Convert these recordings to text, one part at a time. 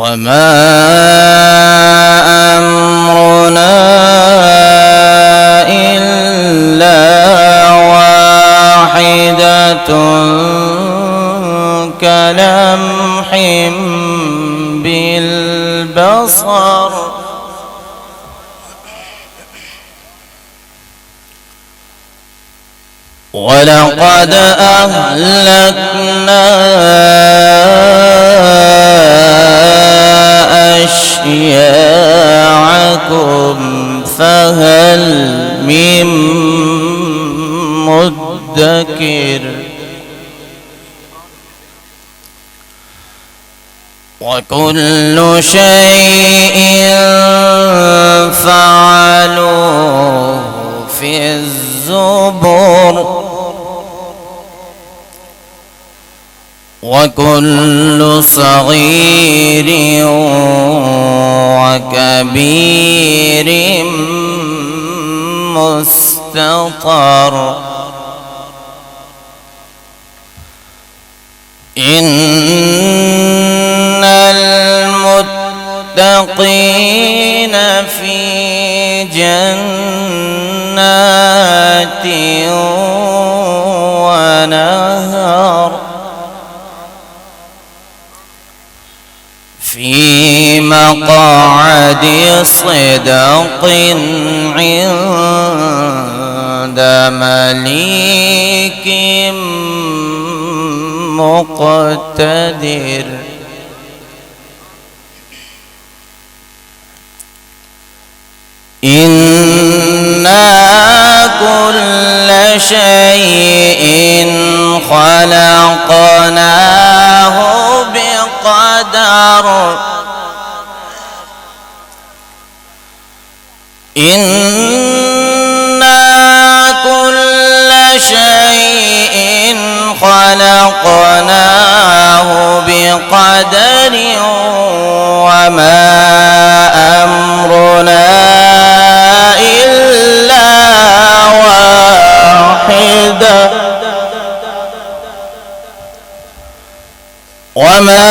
وما أمرنا إلا واحدة كلمح بالبصر ولقد أهلكنا أشياعكم فهل من مدكر وكل شيء فعلوه في الزبر وكل صغير وكبير مستطر إن المتقين في جنات ونهر في مقعد صدق عند مليك مقتدر إنا كل شيء خلقناه بقدر إنا كل شيء خلقناه بقدر وما أمرنا إلا واحدة وما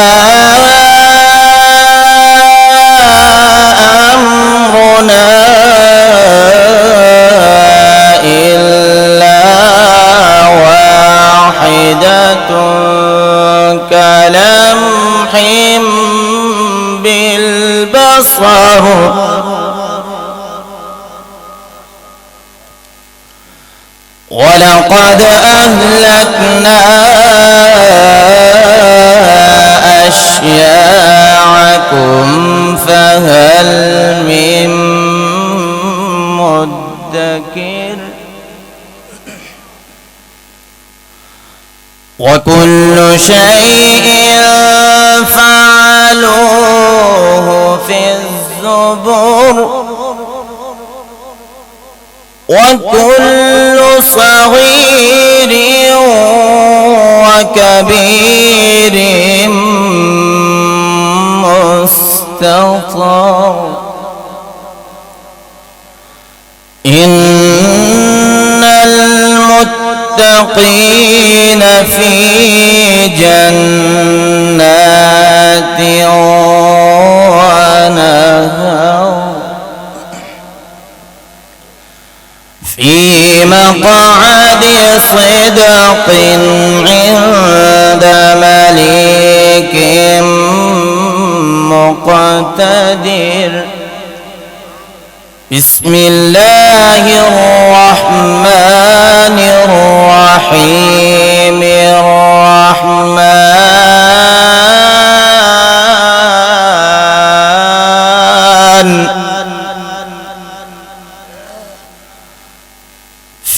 أمرنا إلا واحدة كلمح بالبصر ولقد أهلكنا أشياعكم فهل من مدكر وكل شيء فعلوه في الزبر وكل صغير وكبير مستطر إن المتقين في جنات ونهر في مقعد صدق عند مليك مقتدر بسم الله الرحمن الرحيم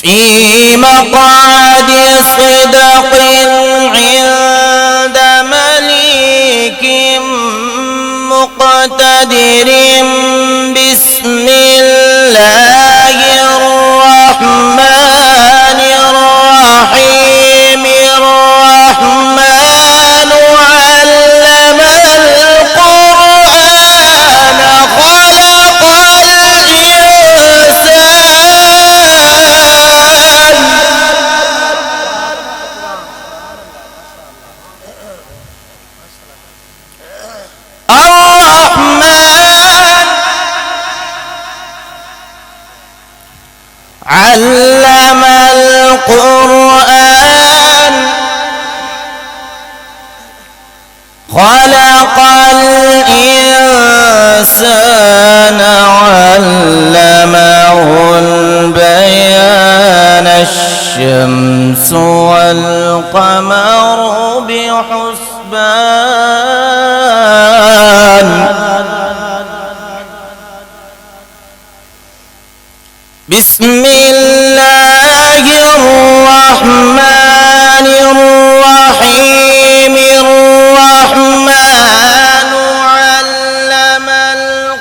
في مقعد صدق عند مليك مقتدر بسم الله الرحمن الرحيم الرحمن علم القرآن خلق الإنسان علم القرآن خلق الإنسان علمه البيان الشمس والقمر بحسبان بسم الله الرحمن الرحيم الرحمن علم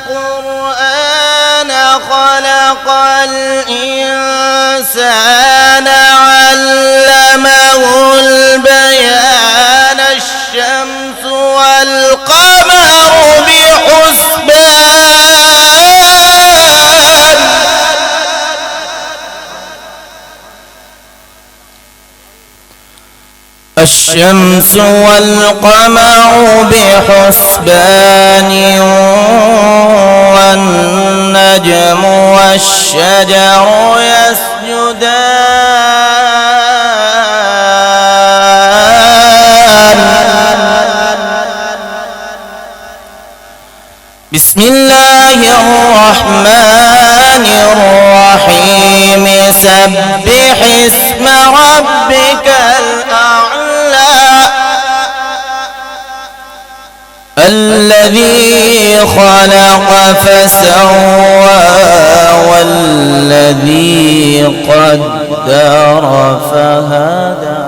القرآن خلق الإنسان علمه البيان الشمس والقمر بحسبان الشمس والقمر بحسبان والنجم والشجر يسجدان بسم الله الرحمن الرحيم سبح اسم ربك الأعلى الذي خلق فسوى والذي قدر فهدى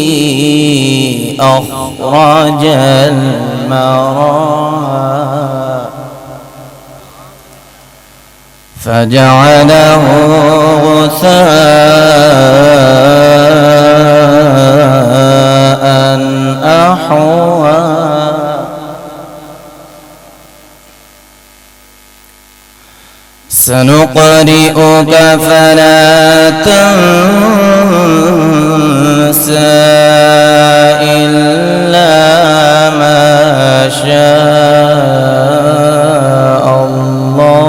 والذي أخرج المرعى فجعله غثاء أحوى سنقرئك فلا تنسى إلا ما شاء الله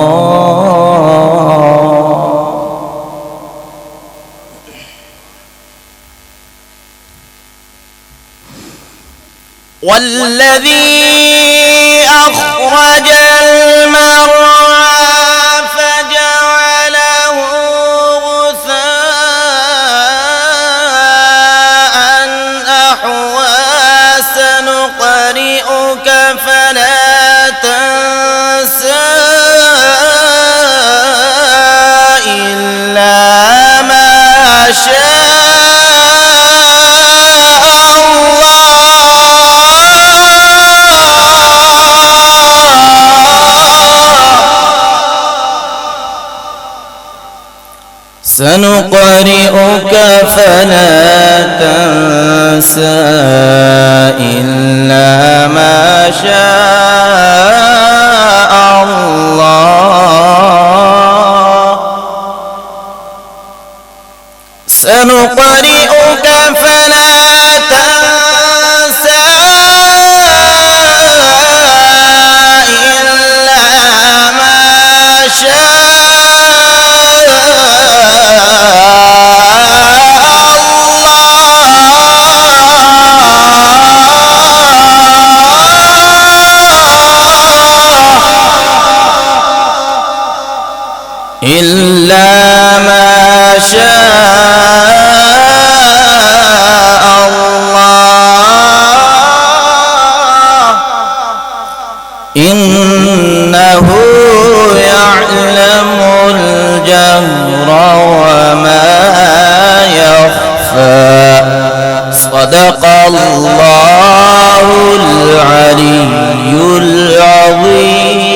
والذي أخرج المرعى فجعله غثاء أحوى سنقرئك فلا تنسى إلا ما شاء سنقرئك فلا تنسى إلا ما شاء الله سنقرئك فلا تنسى إلا ما شاء إلا ما شاء الله إنه يعلم الجهر وما يخفى صدق الله العلي العظيم